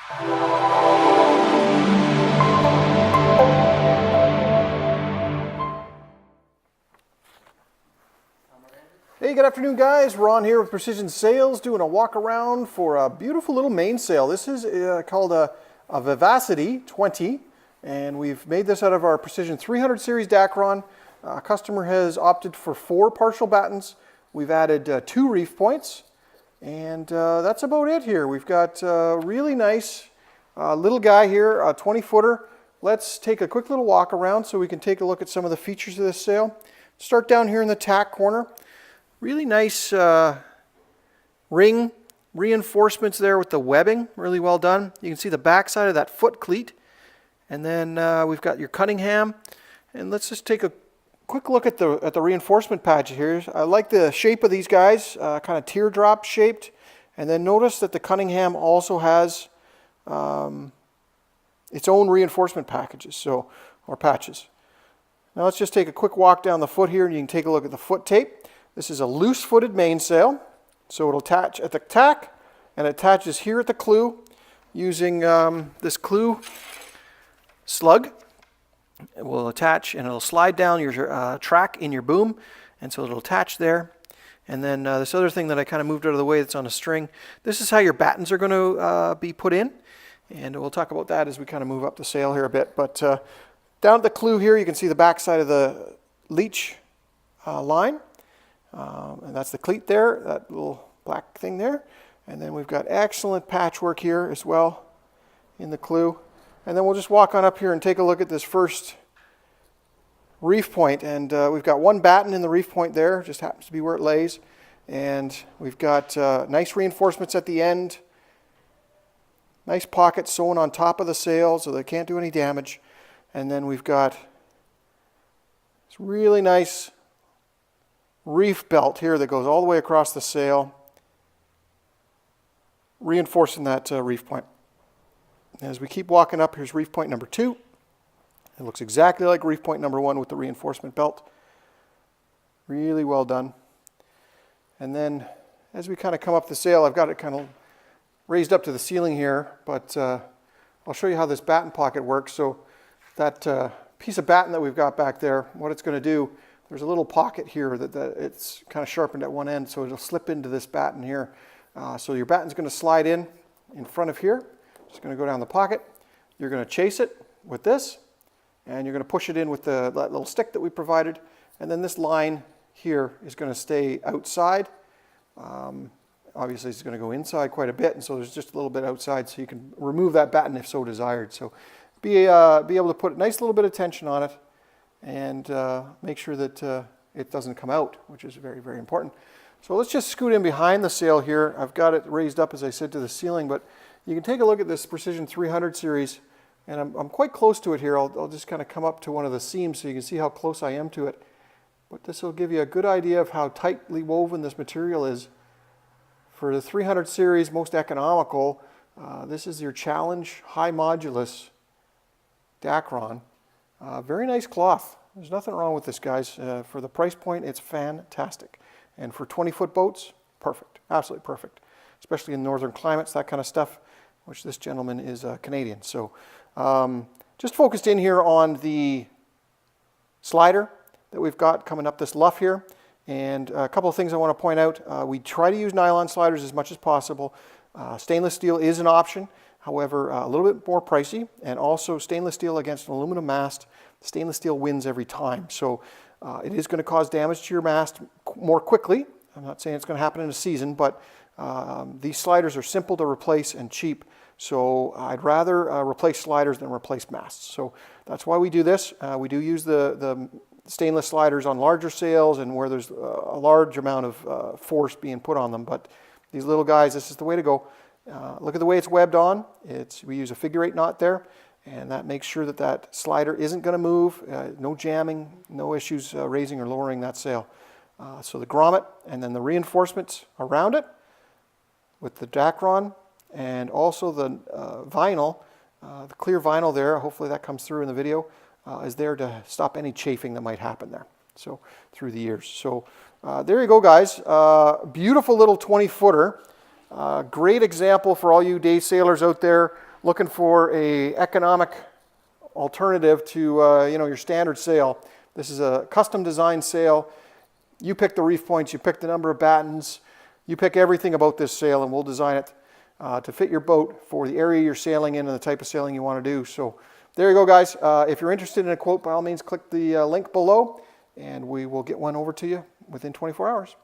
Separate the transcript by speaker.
Speaker 1: Hey, good afternoon guys. Ron here with Precision Sails doing a walk around for a beautiful little mainsail. This is called a Vivacity 20, and we've made this out of our Precision 300 series Dacron. Customer has opted for 4 partial battens. We've added 2 reef points, and that's about it here. We've got a really nice little guy here, a 20-footer. Let's take a quick little walk around so we can take a look at some of the features of this sail. Start down here in the tack corner. Really nice ring reinforcements there with the webbing, really well done. You can see the back side of that foot cleat. And then we've got your Cunningham. And let's just take a quick look at the reinforcement patch here. I like the shape of these guys, kind of teardrop shaped. And then notice that the Cunningham also has its own reinforcement packages, or patches. Now let's just take a quick walk down the foot here, and you can take a look at the foot tape. This is a loose-footed mainsail, so it'll attach at the tack, and it attaches here at the clew using this clew slug. It will attach, and it'll slide down your track in your boom, and so it'll attach there. And then this other thing that I kind of moved out of the way that's on a string, this is how your battens are going to be put in, and we'll talk about that as we kind of move up the sail here a bit. But down at the clew here, you can see the back side of the leech line. And that's the cleat there, that little black thing there. And then we've got excellent patchwork here as well in the clew. And then we'll just walk on up here and take a look at this first reef point. And we've got 1 batten in the reef point there, just happens to be where it lays. And we've got nice reinforcements at the end. Nice pockets sewn on top of the sail so they can't do any damage. And then we've got this really nice reef belt here that goes all the way across the sail, reinforcing that reef point. As we keep walking up, here's reef point number 2. It looks exactly like reef point number 1 with the reinforcement belt. Really well done. And then as we kind of come up the sail, I've got it kind of raised up to the ceiling here, but I'll show you how this batten pocket works. So that piece of batten that we've got back there, what it's going to do, there's a little pocket here that it's kind of sharpened at one end, so it'll slip into this batten here. So your batten's going to slide in front of here. It's going to go down the pocket. You're going to chase it with this, and you're going to push it in with that little stick that we provided. And then this line here is going to stay outside. Obviously, it's going to go inside quite a bit, and so there's just a little bit outside, so you can remove that batten if so desired. So be able to put a nice little bit of tension on it, and make sure that it doesn't come out, which is very, very important. So let's just scoot in behind the sail here. I've got it raised up, as I said, to the ceiling, but you can take a look at this Precision 300 series, and I'm quite close to it here. I'll just kind of come up to one of the seams so you can see how close I am to it. But this will give you a good idea of how tightly woven this material is. For the 300 series, most economical, this is your Challenge High Modulus Dacron. Very nice cloth. There's nothing wrong with this, guys. For the price point, it's fantastic. And for 20-foot boats, perfect. Absolutely perfect. Especially in northern climates, that kind of stuff, which this gentleman is Canadian. So just focused in here on the slider that we've got coming up this luff here. And a couple of things I want to point out. We try to use nylon sliders as much as possible. Stainless steel is an option. However, a little bit more pricey, and also stainless steel against an aluminum mast. Stainless steel wins every time, so it is going to cause damage to your mast more quickly. I'm not saying it's going to happen in a season, but these sliders are simple to replace and cheap, so I'd rather replace sliders than replace masts. So that's why we do this. We do use the stainless sliders on larger sails and where there's a large amount of force being put on them, but these little guys, this is the way to go. Look at the way it's webbed on. We use a figure 8 knot there, and that makes sure that that slider isn't going to move. No jamming, no issues raising or lowering that sail. So the grommet and then the reinforcements around it with the Dacron, and also the vinyl, the clear vinyl there, hopefully that comes through in the video, is there to stop any chafing that might happen there. So through the years. So there you go, guys. Beautiful little 20-footer. Great example for all you day sailors out there looking for a economic alternative to your standard sail, this is a custom designed sail. You pick the reef points, you pick the number of battens, you pick everything about this sail, and we'll design it to fit your boat for the area you're sailing in and the type of sailing you want to do. So there you go, guys. If you're interested in a quote, by all means, click the link below, and we will get one over to you within 24 hours.